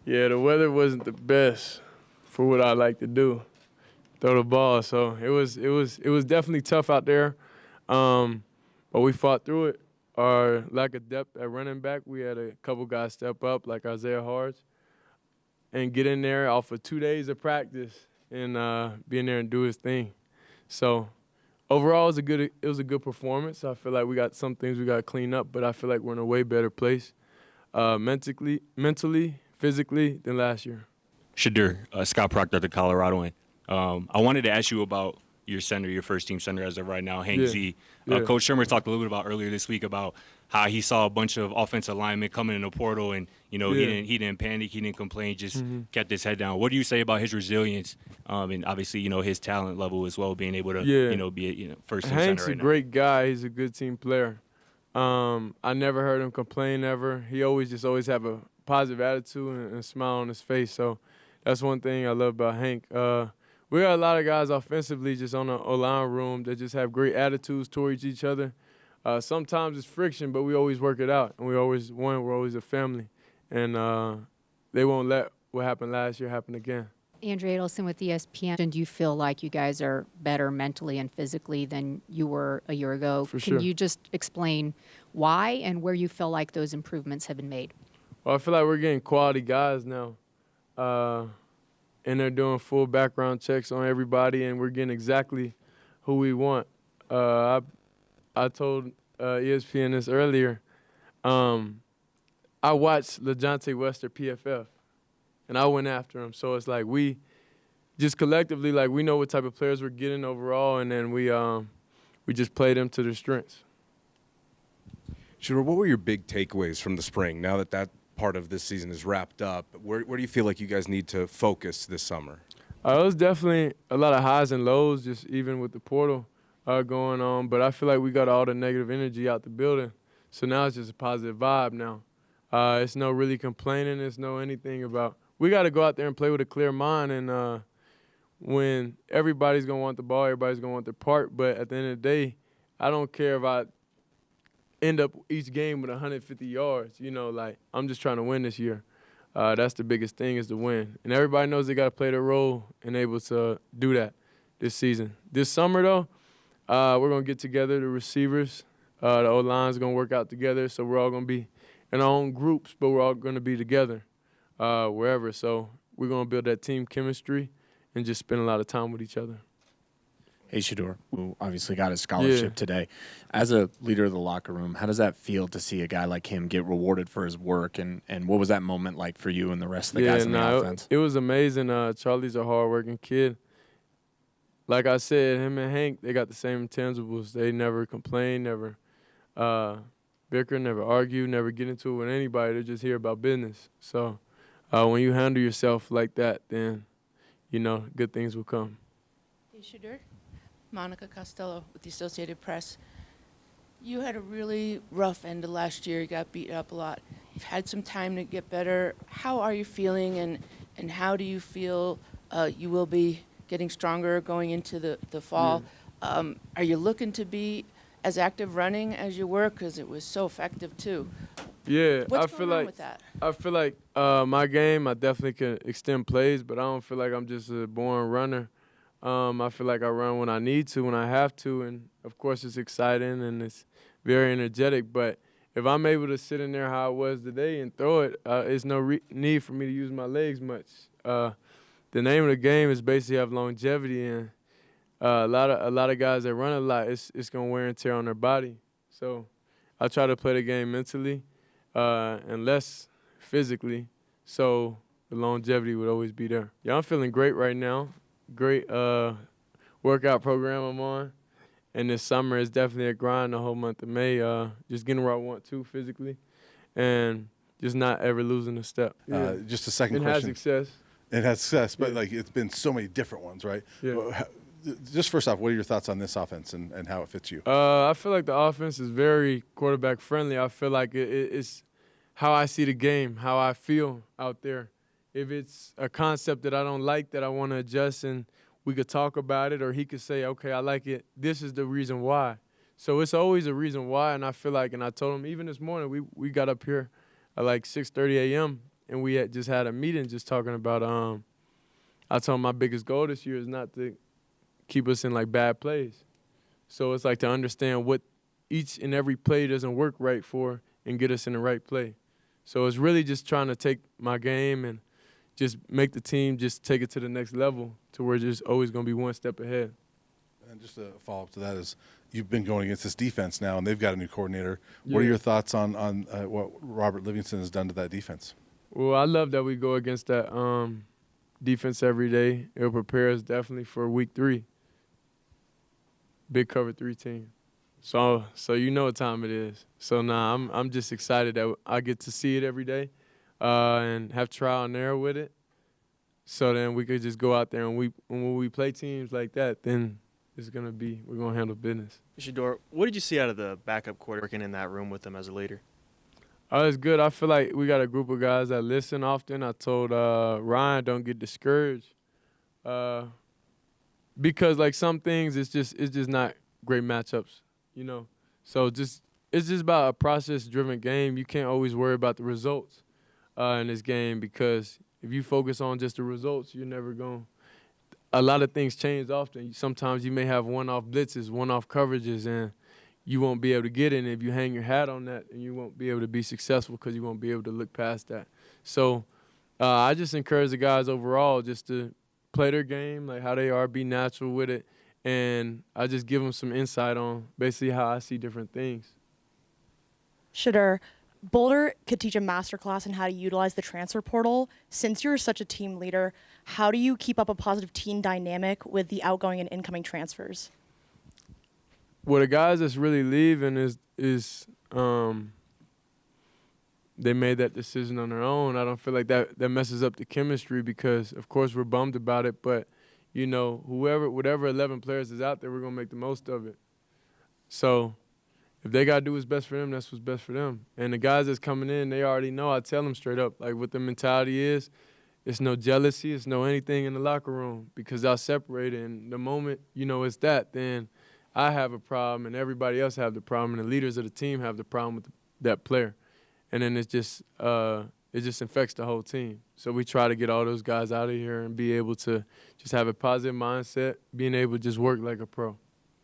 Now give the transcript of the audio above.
Yeah, the weather wasn't the best for what I like to do, throw the ball. So it was definitely tough out there, but we fought through it. Our lack of depth at running back, we had a couple guys step up, like Isaiah Hardge, and get in there off of 2 days of practice and be in there and do his thing. So overall, it was a good performance. I feel like we got some things we got to clean up, but I feel like we're in a way better place mentally, physically than last year. Shedeur, Scott Proctor, the Coloradoan. I wanted to ask you about your center, your first-team center as of right now, Hank Z. Coach Shermer talked a little bit about earlier this week about how he saw a bunch of offensive linemen coming in the portal, and he didn't panic, he didn't complain, just kept his head down. What do you say about his resilience and obviously his talent level as well, being able to be a first-team center right now? Hank's a great guy. He's a good team player. I never heard him complain ever. He always have a positive attitude and a smile on his face. So that's one thing I love about Hank. We got a lot of guys offensively just on the O-line room that just have great attitudes towards each other. Sometimes it's friction, but we always work it out, and we're always a family. And they won't let what happened last year happen again. Andrea Adelson with ESPN. Do you feel like you guys are better mentally and physically than you were a year ago? For sure. Can you just explain why and where you feel like those improvements have been made? Well, I feel like we're getting quality guys now. And they're doing full background checks on everybody, and we're getting exactly who we want. I told ESPN this earlier. I watched LeJontay Wester PFF, and I went after him. So it's like we just collectively, like, we know what type of players we're getting overall, and then we just play them to their strengths. Shedeur, what were your big takeaways from the spring now that part of this season is wrapped up? Where do you feel like you guys need to focus this summer? It was definitely a lot of highs and lows, just even with the portal going on. But I feel like we got all the negative energy out the building. So now it's just a positive vibe now. It's no really complaining. It's no anything about – we got to go out there and play with a clear mind. And when everybody's going to want the ball, everybody's going to want their part. But at the end of the day, I don't care if I end up each game with 150 yards. I'm just trying to win this year. That's the biggest thing, is to win. And everybody knows they got to play their role and able to do that this season. This summer, though, we're going to get together, the receivers. The O-line's going to work out together, so we're all going to be in our own groups, but we're all going to be together wherever. So we're going to build that team chemistry and just spend a lot of time with each other. Hey, Shedeur, who obviously got his scholarship today. As a leader of the locker room, how does that feel to see a guy like him get rewarded for his work? And what was that moment like for you and the rest of the guys in the offense? It was amazing. Charlie's a hard-working kid. Like I said, him and Hank, they got the same intangibles. They never complain, never bicker, never argue, never get into it with anybody. They're just here about business. So when you handle yourself like that, then, good things will come. Hey, Shedeur. Monica Costello with the Associated Press. You had a really rough end of last year. You got beat up a lot. You've had some time to get better. How are you feeling, and how do you feel you will be getting stronger going into the fall? Are you looking to be as active running as you were? Because it was so effective, too. Yeah, What's going on with that? I feel like my game, I definitely can extend plays, but I don't feel like I'm just a born runner. I feel like I run when I need to, when I have to, and of course it's exciting and it's very energetic. But if I'm able to sit in there how I was today and throw it, it's no need for me to use my legs much. The name of the game is basically have longevity, and a lot of guys that run a lot, it's gonna wear and tear on their body. So I try to play the game mentally and less physically, so the longevity would always be there. Yeah, I'm feeling great right now. Great workout program I'm on. And this summer is definitely a grind the whole month of May. Just getting where I want to physically and just not ever losing a step. Just a second question. It has success. It has success, but it's been so many different ones, right? Yeah. Just first off, what are your thoughts on this offense and how it fits you? I feel like the offense is very quarterback friendly. I feel like it's how I see the game, how I feel out there. If it's a concept that I don't like, that I want to adjust, and we could talk about it, or he could say, okay, I like it. This is the reason why. So it's always a reason why, and I feel like, and I told him even this morning, we got up here at like 6:30 a.m., and we had just had a meeting just talking about I told him my biggest goal this year is not to keep us in like bad plays. So it's like to understand what each and every play doesn't work right for and get us in the right play. So it's really just trying to take my game and just make the team just take it to the next level to where it's just always going to be one step ahead. And just a follow-up to that is you've been going against this defense now, and they've got a new coordinator. What are Yeah. your thoughts on what Robert Livingston has done to that defense? Well, I love that we go against that defense every day. It'll prepare us definitely for week 3. Big cover 3 team. So you know what time it is. So I'm just excited that I get to see it every day and have trial and error with it. So then we could just go out there and when we play teams like that, then we're gonna handle business. Shedeur, what did you see out of the backup quarterback working in that room with him as a leader? It's good. I feel like we got a group of guys that listen often. I told Ryan, don't get discouraged. Because like some things it's just not great matchups, you know. So it's just about a process-driven game. You can't always worry about the results in this game because if you focus on just the results, you're never going. A lot of things change often. Sometimes you may have one-off blitzes, one-off coverages, and you won't be able to get in. If you hang your hat on that, and you won't be able to be successful because you won't be able to look past that. So I just encourage the guys overall just to play their game, like how they are, be natural with it, and I just give them some insight on basically how I see different things. Shedeur, Boulder could teach a masterclass in how to utilize the transfer portal. Since you're such a team leader, how do you keep up a positive team dynamic with the outgoing and incoming transfers? Well, the guys that's really leaving is they made that decision on their own. I don't feel like that messes up the chemistry because, of course, we're bummed about it. But, you know, whatever 11 players is out there, we're going to make the most of it. So if they got to do what's best for them, that's what's best for them. And the guys that's coming in, they already know. I tell them straight up, like what the mentality is. It's no jealousy. It's no anything in the locker room because y'all separated. And the moment, you know, it's that, then I have a problem and everybody else have the problem and the leaders of the team have the problem with that player. And then it just infects the whole team. So we try to get all those guys out of here and be able to just have a positive mindset, being able to just work like a pro.